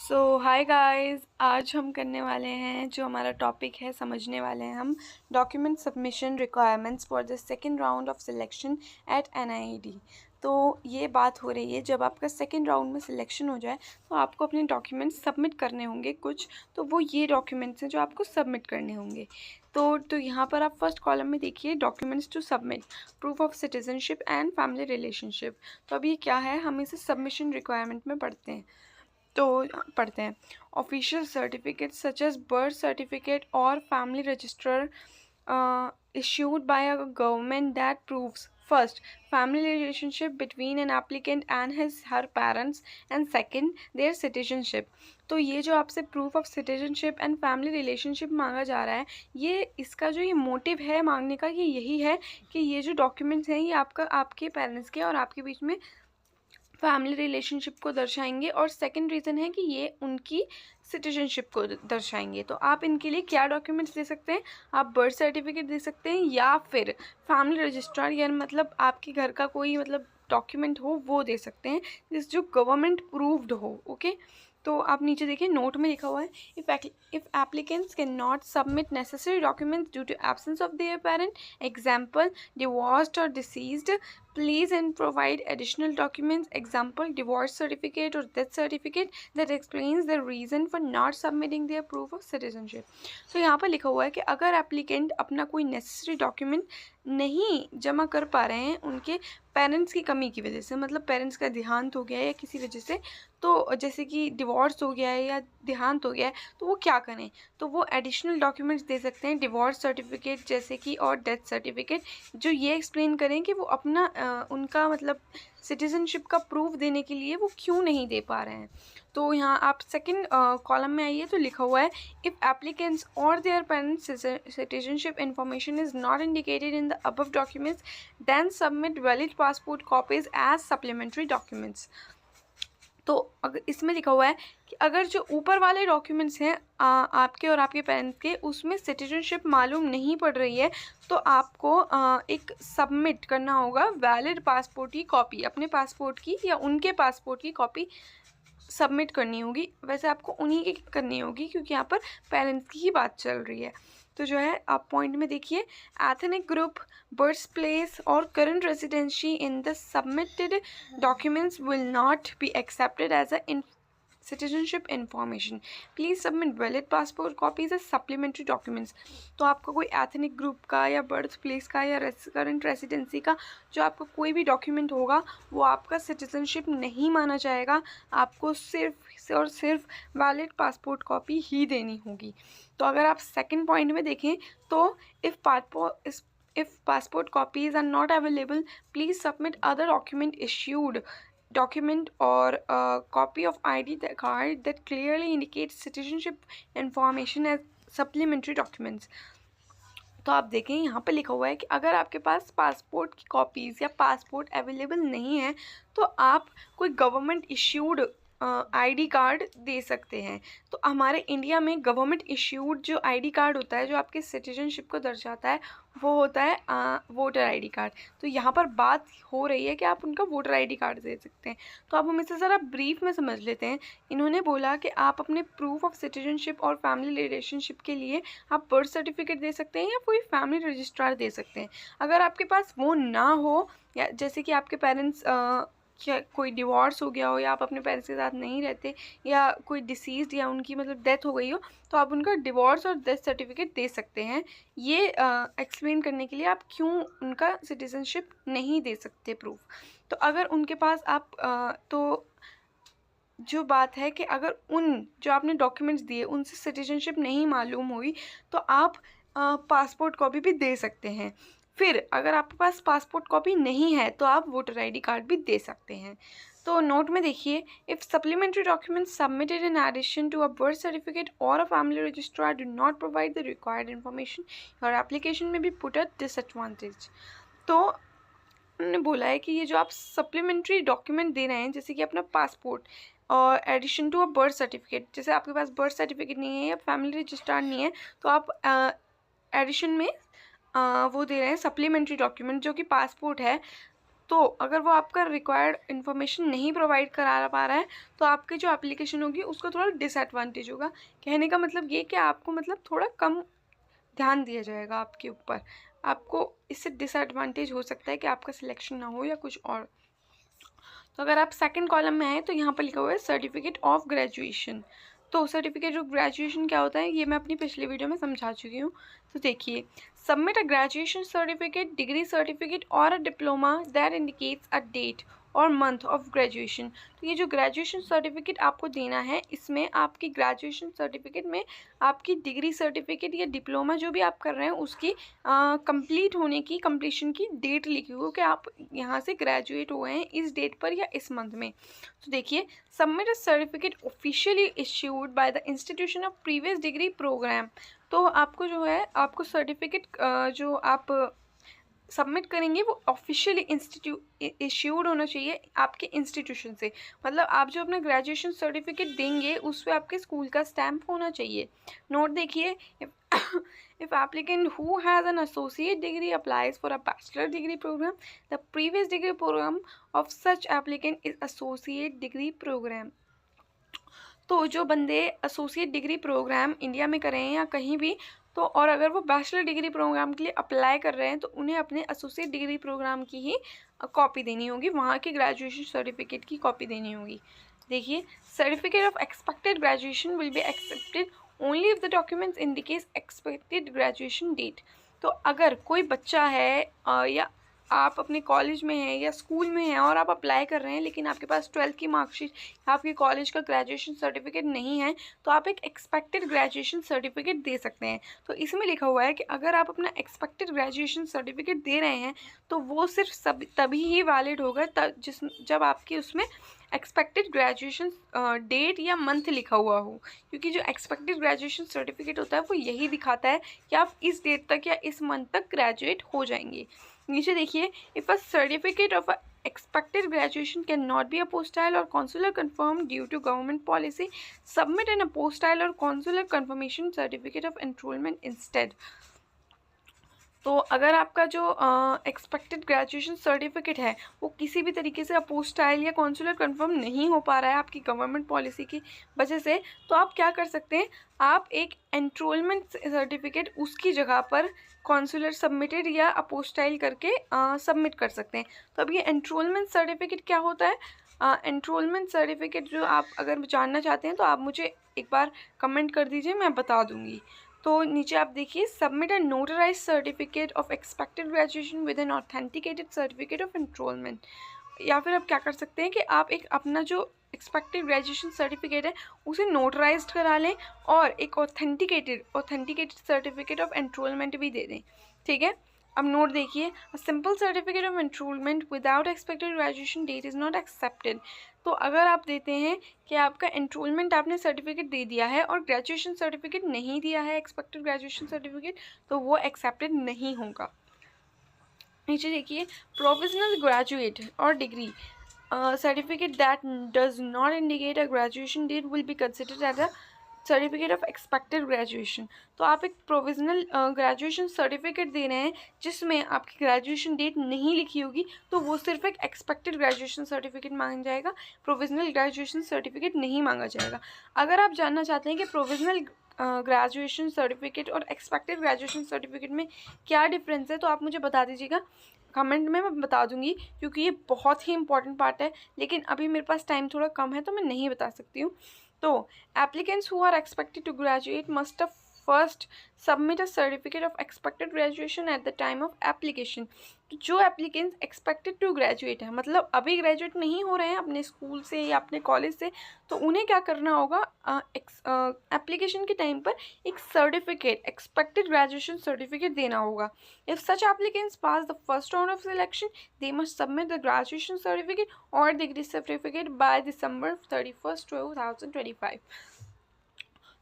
Hi guys, आज हम करने वाले हैं जो हमारा टॉपिक है, समझने वाले हैं हम document submission requirements for the second round of selection at NIET। तो ये बात हो रही है, जब आपका सेकेंड राउंड में सिलेक्शन हो जाए तो आपको अपने डॉक्यूमेंट्स सबमिट करने होंगे कुछ। तो वो ये डॉक्यूमेंट्स हैं जो आपको सबमिट करने होंगे। तो यहाँ पर आप फर्स्ट कॉलम में देखिए, documents to submit, proof of citizenship and family relationship. तो अब ये क्या है, हम इसे सबमिशन रिक्वायरमेंट में पढ़ते हैं। Official certificate such as birth certificate और family register issued by a government that proves first family relationship between an applicant and her parents, and second their citizenship। तो ये जो आपसे proof of citizenship and family relationship मांगा जा रहा है, ये इसका जो ये मोटिव है मांगने का, ये यही है कि ये जो डॉक्यूमेंट्स हैं ये आपके पेरेंट्स के और आपके बीच में फैमिली रिलेशनशिप को दर्शाएंगे, और सेकंड रीज़न है कि ये उनकी सिटीजनशिप को दर्शाएंगे। तो आप इनके लिए क्या डॉक्यूमेंट्स दे सकते हैं, आप बर्थ सर्टिफिकेट दे सकते हैं या फिर फैमिली रजिस्ट्रार, या मतलब आपके घर का कोई मतलब डॉक्यूमेंट हो वो दे सकते हैं जिस जो गवर्नमेंट प्रूव्ड हो। ओके, तो आप नीचे देखिए, नोट में लिखा हुआ है, if applicants can not submit necessary documents due to absence of their parent, example divorced और deceased, please and provide additional documents, example divorce certificate or death certificate that explains the reason for not submitting their proof of citizenship। तो यहाँ पर लिखा हुआ है कि अगर applicant अपना कोई नेसेसरी डॉक्यूमेंट नहीं जमा कर पा रहे हैं उनके पेरेंट्स की कमी की वजह से, मतलब पेरेंट्स का देहांत हो गया है या किसी वजह से, तो जैसे कि डिवोर्स हो गया है या देहांत हो गया है, तो वो क्या करें, तो वो एडिशनल डॉक्यूमेंट्स दे सकते हैं, डिवोर्स सर्टिफिकेट जैसे कि और डेथ सर्टिफिकेट, जो ये एक्सप्लेन करें कि वो अपना उनका मतलब सिटीजनशिप का प्रूफ देने के लिए वो क्यों नहीं दे पा रहे हैं। तो यहाँ आप सेकंड कॉलम में आइए, तो लिखा हुआ है, इफ़ एप्लीकेंट्स और their parents citizenship information is not indicated in the above documents then submit valid passport copies as supplementary documents. तो अगर इसमें लिखा हुआ है कि अगर जो ऊपर वाले डॉक्यूमेंट्स हैं आपके और आपके पेरेंट्स के, उसमें सिटीजनशिप मालूम नहीं पड़ रही है, तो आपको एक सबमिट करना होगा वैलिड पासपोर्ट की कॉपी, अपने पासपोर्ट की या उनके पासपोर्ट की कॉपी सबमिट करनी होगी। वैसे आपको उन्हीं की करनी होगी क्योंकि यहाँ पर पेरेंट्स की ही बात चल रही है। तो जो है आप पॉइंट में देखिए, एथनिक ग्रुप, बर्थ प्लेस और current residency in the submitted documents will not be accepted as a citizenship information, please submit valid passport copies as supplementary documents. तो आपका कोई एथनिक ग्रुप का या बर्थ प्लेस का या करंट रेसिडेंसी का जो आपका कोई भी डॉक्यूमेंट होगा वो आपका सिटीजनशिप नहीं माना जाएगा, आपको सिर्फ और सिर्फ वैलिड पासपोर्ट कॉपी ही देनी होगी। तो अगर आप सेकंड पॉइंट में देखें तो if passport copies are not available, please submit other document or a copy of ID card that clearly indicates citizenship information as supplementary documents। तो आप देखें यहाँ पे लिखा हुआ है कि अगर आपके पास पासपोर्ट की कॉपीज़ या पासपोर्ट अवेलेबल नहीं है तो आप कोई गवर्नमेंट इश्यूड आईडी कार्ड दे सकते हैं। तो हमारे इंडिया में गवर्नमेंट इश्यूड जो आईडी कार्ड होता है जो आपके सिटीजनशिप को दर्शाता है वो होता है वोटर आईडी कार्ड। तो यहाँ पर बात हो रही है कि आप उनका वोटर आईडी कार्ड दे सकते हैं। तो अब हम इसे ज़रा ब्रीफ में समझ लेते हैं। इन्होंने बोला कि आप अपने प्रूफ ऑफ सिटीजनशिप और फैमिली रिलेशनशिप के लिए आप बर्थ सर्टिफिकेट दे सकते हैं या कोई फैमिली रजिस्ट्रार दे सकते हैं। अगर आपके पास वो ना हो, या जैसे कि आपके पेरेंट्स क्या कोई डिवोर्स हो गया हो या आप अपने पेरेंट्स के साथ नहीं रहते या कोई डिसीज्ड या उनकी मतलब डेथ हो गई हो, तो आप उनका डिवोर्स और डेथ सर्टिफिकेट दे सकते हैं। ये एक्सप्लेन करने के लिए आप क्यों उनका सिटीजनशिप नहीं दे सकते प्रूफ। तो अगर उनके पास आप तो जो बात है कि अगर उन जो आपने डॉक्यूमेंट्स दिए उनसे सिटीजनशिप नहीं मालूम हुई तो आप पासपोर्ट कॉपी भी दे सकते हैं। फिर अगर आपके पास पासपोर्ट कॉपी नहीं है तो आप वोटर आईडी कार्ड भी दे सकते हैं। तो नोट में देखिए, if supplementary documents submitted in addition to a birth certificate और a family registrar do not provide the required information, your application may be put at disadvantage. तो उन्होंने बोला है कि ये जो आप सप्लीमेंट्री डॉक्यूमेंट दे रहे हैं, जैसे कि अपना पासपोर्ट और addition to a birth certificate, जैसे आपके पास बर्थ सर्टिफिकेट नहीं है या फैमिली रजिस्ट्रार नहीं है तो आप एडिशन में वो दे रहे हैं सप्लीमेंट्री डॉक्यूमेंट जो कि पासपोर्ट है, तो अगर वो आपका रिक्वायर्ड इन्फॉर्मेशन नहीं प्रोवाइड करा पा रहा है तो आपकी जो एप्लीकेशन होगी उसका थोड़ा डिसएडवांटेज होगा। कहने का मतलब ये कि आपको मतलब थोड़ा कम ध्यान दिया जाएगा आपके ऊपर, आपको इससे डिसएडवांटेज हो सकता है कि आपका सिलेक्शन ना हो या कुछ और। तो अगर आप सेकंड कॉलम में आए तो यहाँ पर लिखा हुआ है सर्टिफिकेट ऑफ ग्रेजुएशन। तो सर्टिफिकेट ऑफ ग्रेजुएशन क्या होता है ये मैं अपनी पिछली वीडियो में समझा चुकी हूँ। तो देखिए, submit a graduation certificate, degree certificate और a diploma that indicates a date और मंथ ऑफ ग्रेजुएशन। तो ये जो ग्रेजुएशन सर्टिफिकेट आपको देना है इसमें आपकी ग्रेजुएशन सर्टिफिकेट में आपकी डिग्री सर्टिफिकेट या डिप्लोमा जो भी आप कर रहे हैं उसकी कंप्लीट होने की, कंप्लीशन की डेट लिखी हो कि आप यहाँ से ग्रेजुएट हुए हैं इस डेट पर या इस मंथ में। तो देखिए, submit a certificate officially issued by the institution of previous degree programme. तो आपको जो है, आपको सर्टिफिकेट जो आप सबमिट करेंगे वो ऑफिशियली इश्यूड होना चाहिए आपके इंस्टीट्यूशन से। मतलब आप जो अपना ग्रेजुएशन सर्टिफिकेट देंगे उस पर आपके स्कूल का स्टैम्प होना चाहिए। नोट देखिए, if applicant who has an associate degree applies for a bachelor degree program, the previous degree program of such applicant is associate degree program। तो जो बंदे एसोसिएट डिग्री प्रोग्राम इंडिया में कर रहे हैं या कहीं भी, तो और अगर वो बैचलर डिग्री प्रोग्राम के लिए अप्लाई कर रहे हैं तो उन्हें अपने एसोसिएट डिग्री प्रोग्राम की ही कॉपी देनी होगी, वहाँ की ग्रेजुएशन सर्टिफिकेट की कॉपी देनी होगी। देखिए, certificate of expected graduation will be accepted only if the documents indicates expected graduation date. तो अगर कोई बच्चा है या आप अपने कॉलेज में हैं या स्कूल में हैं और आप अप्लाई कर रहे हैं लेकिन आपके पास 12th की मार्कशीट, आपके कॉलेज का ग्रेजुएशन सर्टिफिकेट नहीं है, तो आप एक एक्सपेक्टेड ग्रेजुएशन सर्टिफिकेट दे सकते हैं। तो इसमें लिखा हुआ है कि अगर आप अपना एक्सपेक्टेड ग्रेजुएशन सर्टिफिकेट दे रहे हैं तो वो सिर्फ तभी ही वैलिड होगा जब आपकी उसमें एक्सपेक्टेड ग्रेजुएशन डेट या मंथ लिखा हुआ हो, क्योंकि जो एक्सपेक्टेड ग्रेजुएशन सर्टिफिकेट होता है वो यही दिखाता है कि आप इस डेट तक या इस मंथ तक ग्रेजुएट हो जाएंगे। नीचे देखिए, if a certificate of expected graduation cannot be apostille or consular confirmed due to government policy, submit an apostille or consular confirmation certificate of enrollment instead। तो अगर आपका जो एक्सपेक्टेड ग्रेजुएशन सर्टिफिकेट है वो किसी भी तरीके से अपोस्टाइल या कॉन्सुलर कंफर्म नहीं हो पा रहा है आपकी गवर्नमेंट पॉलिसी की वजह से, तो आप क्या कर सकते हैं, आप एक एनरोलमेंट सर्टिफिकेट उसकी जगह पर कॉन्सुलर सबमिटेड या अपोस्टाइल करके सबमिट कर सकते हैं। तो अब ये एनरोलमेंट सर्टिफिकेट क्या होता है, एनरोलमेंट सर्टिफिकेट जो आप अगर जानना चाहते हैं तो आप मुझे एक बार कमेंट कर दीजिए, मैं बता दूंगी। तो नीचे आप देखिए, submit a notarise certificate of expected graduation with an authenticated certificate of enrolment. या फिर आप क्या कर सकते हैं कि आप एक अपना जो एक्सपेक्टेड ग्रेजुएशन सर्टिफिकेट है उसे नोटराइज्ड करा लें और एक ऑथेंटिकेटेड सर्टिफिकेट ऑफ एनरोलमेंट भी दे दें। ठीक है, अब नोट देखिए, a simple certificate of enrolment without expected graduation that is not accepted. तो अगर आप देते हैं कि आपका एनरोलमेंट आपने सर्टिफिकेट दे दिया है और ग्रेजुएशन सर्टिफिकेट नहीं दिया है, एक्सपेक्टेड ग्रेजुएशन सर्टिफिकेट, तो वो एक्सेप्टेड नहीं होगा। नीचे देखिए, प्रोविजनल ग्रेजुएट और degree certificate that does not indicate a graduation date will be considered as a certificate of expected graduation. तो आप एक प्रोविजनल ग्रेजुएशन सर्टिफिकेट दे रहे हैं जिसमें आपकी ग्रेजुएशन डेट नहीं लिखी होगी, तो वो सिर्फ एक एक्सपेक्टेड ग्रेजुएशन सर्टिफिकेट मांगा जाएगा, प्रोविजनल ग्रेजुएशन सर्टिफिकेट नहीं मांगा जाएगा। अगर आप जानना चाहते हैं कि प्रोविजनल ग्रेजुएशन सर्टिफिकेट और एक्सपेक्टेड ग्रेजुएशन सर्टिफिकेट में क्या डिफरेंस है तो आप मुझे बता दीजिएगा कमेंट में, मैं बता दूंगी, क्योंकि ये बहुत ही इंपॉर्टेंट पार्ट है। लेकिन अभी मेरे पास टाइम थोड़ा कम है तो मैं नहीं बता सकती हूँ। तो applicants who are expected to graduate must have first submit a certificate of expected graduation at the time of application। तो जो applicants expected to graduate है, मतलब अभी ग्रेजुएट नहीं हो रहे हैं अपने स्कूल से या अपने कॉलेज से, तो उन्हें क्या करना होगा, एप्लीकेशन के टाइम पर एक सर्टिफिकेट, एक्सपेक्टेड ग्रेजुएशन सर्टिफिकेट देना होगा। If such applicants pass the first round of selection, they must submit the graduation certificate or degree certificate by December 31st, 2025।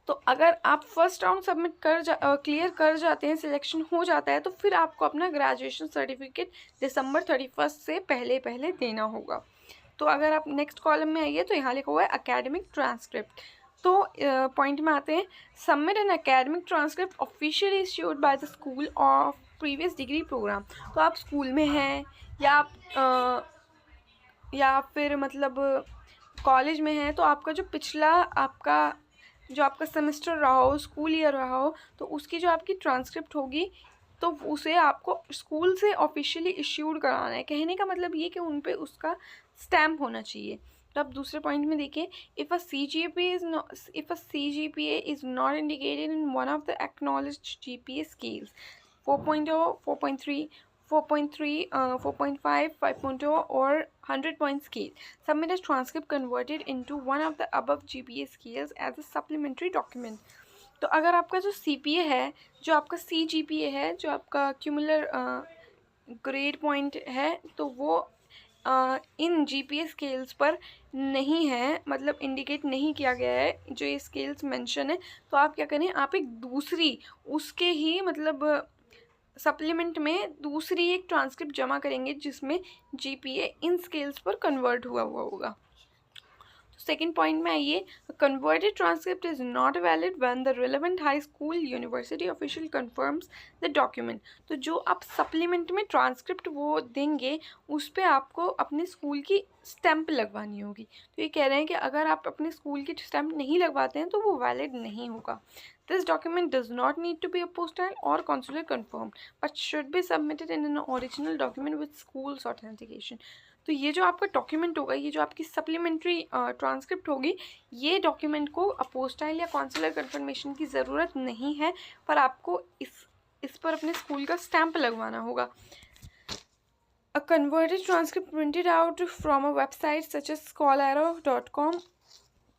तो अगर आप फर्स्ट राउंड सबमिट क्लियर कर जाते हैं, सिलेक्शन हो जाता है, तो फिर आपको अपना ग्रेजुएशन सर्टिफिकेट दिसंबर 31st से पहले देना होगा। तो अगर आप नेक्स्ट कॉलम में आइए तो यहाँ लिखा हुआ है एकेडमिक ट्रांसक्रिप्ट। तो पॉइंट में आते हैं, submit an academic transcript officially issued by the school of previous degree programme. तो आप स्कूल में हैं या फिर मतलब कॉलेज में हैं तो आपका जो पिछला आपका सेमेस्टर रहा हो, स्कूल ईयर रहा हो, तो उसकी जो आपकी ट्रांसक्रिप्ट होगी तो उसे आपको स्कूल से ऑफिशियली इश्यूड कराना है। कहने का मतलब ये कि उन पे उसका स्टैम्प होना चाहिए। तो आप दूसरे पॉइंट में देखिए, if a CGPA is not indicated in one of the acknowledged GPA scales 4.0, 4.3, 4.3, 4.5, 5.0 or 100 point scale, submit a transcript converted into one of the above GPA scales as a supplementary document. तो अगर आपका जो CPA है, जो आपका CGPA है, जो आपका क्यूमुलर ग्रेड पॉइंट है, तो वो इन GPA स्केल्स पर नहीं है, मतलब इंडिकेट नहीं किया गया है जो ये स्केल्स मेंशन है, तो आप क्या करें, आप एक दूसरी उसके ही मतलब सप्लीमेंट में दूसरी एक ट्रांसक्रिप्ट जमा करेंगे जिसमें GPA इन स्केल्स पर कन्वर्ट हुआ होगा। सेकेंड पॉइंट में आइए, converted transcript is not valid when the relevant high school university official confirms the document. तो जो आप सप्लीमेंट में ट्रांसक्रिप्ट वो देंगे उस पर आपको अपने स्कूल की स्टैंप लगवानी होगी। तो ये कह रहे हैं कि अगर आप अपने स्कूल की स्टैंप नहीं लगवाते हैं तो वो वैलिड नहीं होगा। This document does not need to be apostille or consular confirmed, but should be submitted in an original document with school's authentication. तो ये जो आपका डॉक्यूमेंट होगा, ये जो आपकी सप्लीमेंट्री ट्रांसक्रिप्ट होगी, ये डॉक्यूमेंट को अपोस्टाइल या कॉन्सुलर कन्फर्मेशन की ज़रूरत नहीं है, पर आपको इस पर अपने स्कूल का स्टैंप लगवाना होगा। A converted transcript printed out from a website such as scholaro.com.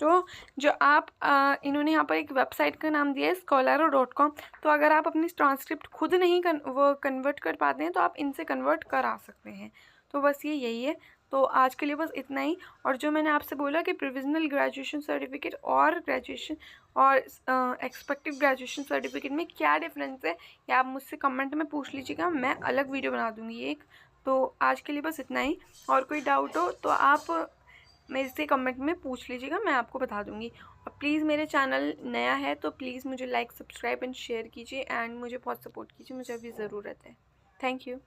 तो जो आप इन्होंने यहाँ पर एक वेबसाइट का नाम दिया है scholaro.com। तो अगर आप अपनी ट्रांसक्रिप्ट खुद नहीं वो कन्वर्ट कर पाते हैं तो आप इनसे कन्वर्ट करा सकते हैं। तो बस यही है। तो आज के लिए बस इतना ही। और जो मैंने आपसे बोला कि प्रोविजनल ग्रेजुएशन सर्टिफिकेट और ग्रेजुएशन और एक्सपेक्टेड ग्रेजुएशन सर्टिफिकेट में क्या डिफरेंस है, या आप मुझसे कमेंट में पूछ लीजिएगा, मैं अलग वीडियो बना दूँगी एक। तो आज के लिए बस इतना ही। और कोई डाउट हो तो आप मेरे से कमेंट में पूछ लीजिएगा, मैं आपको बता दूंगी। और प्लीज़ मेरे चैनल नया है तो प्लीज़ मुझे लाइक, सब्सक्राइब एंड शेयर कीजिए एंड मुझे बहुत सपोर्ट कीजिए, मुझे अभी ज़रूरत है। Thank you.